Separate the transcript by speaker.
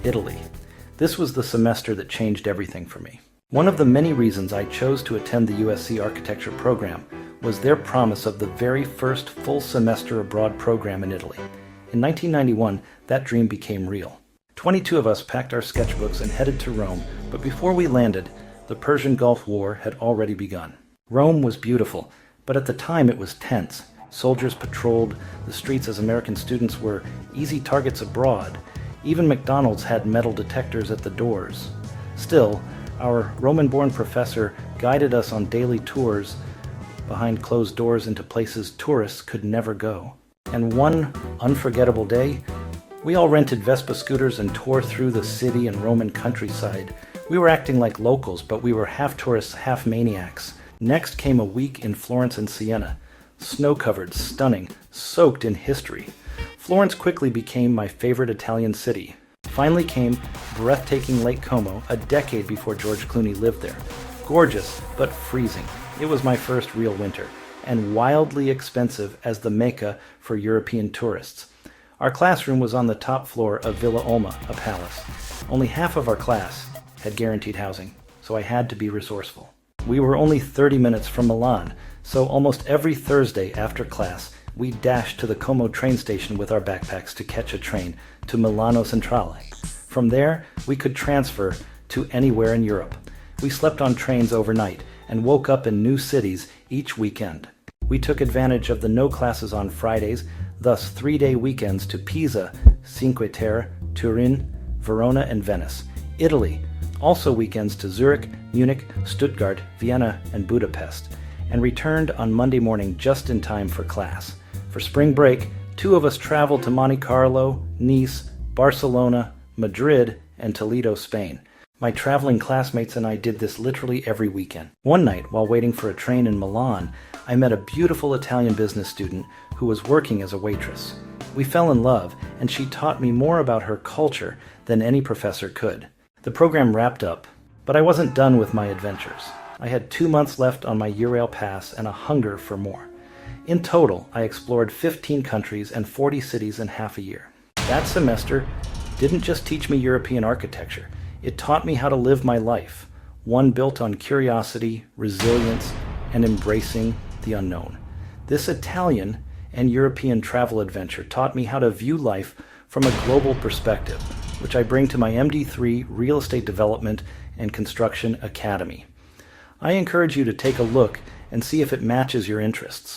Speaker 1: Italy. This was the semester that changed everything for me. One of the many reasons I chose to attend the USC architecture program was their promise of the very first full semester abroad program in Italy. In 1991, that dream became real. 22 of us packed our sketchbooks and headed to Rome, but before we landed, the Persian Gulf War had already begun. Rome was beautiful, but at the time it was tense. Soldiers patrolled the streets as American students were easy targets abroad. Even McDonald's had metal detectors at the doors. Still, our Roman-born professor guided us on daily tours behind closed doors into places tourists could never go. And one unforgettable day, we all rented Vespa scooters and tore through the city and Roman countryside. We were acting like locals, but we were half tourists, half maniacs. Next came a week in Florence and Siena. Snow-covered, stunning, soaked in history. Florence quickly became my favorite Italian city. Finally came breathtaking Lake Como, a decade before George Clooney lived there. Gorgeous, but freezing. It was my first real winter, and wildly expensive as the Mecca for European tourists. Our classroom was on the top floor of Villa Olma, a palace. Only half of our class had guaranteed housing, so I had to be resourceful. We were only 30 minutes from Milan, so almost every Thursday after class, we dashed to the Como train station with our backpacks to catch a train to Milano Centrale. From there, we could transfer to anywhere in Europe. We slept on trains overnight and woke up in new cities each weekend. We took advantage of the no classes on Fridays, thus 3-day weekends to Pisa, Cinque Terre, Turin, Verona, and Venice. Italy, also weekends to Zurich, Munich, Stuttgart, Vienna, and Budapest, and returned on Monday morning just in time for class. For spring break, 2 of us traveled to Monte Carlo, Nice, Barcelona, Madrid, and Toledo, Spain. My traveling classmates and I did this literally every weekend. One night, while waiting for a train in Milan, I met a beautiful Italian business student who was working as a waitress. We fell in love, and she taught me more about her culture than any professor could. The program wrapped up, but I wasn't done with my adventures. I had 2 months left on my Eurail pass and a hunger for more. In total, I explored 15 countries and 40 cities in half a year. That semester didn't just teach me European architecture. It taught me how to live my life, one built on curiosity, resilience, and embracing the unknown. This Italian and European travel adventure taught me how to view life from a global perspective, which I bring to my MD3 Real Estate Development and Construction Academy. I encourage you to take a look and see if it matches your interests.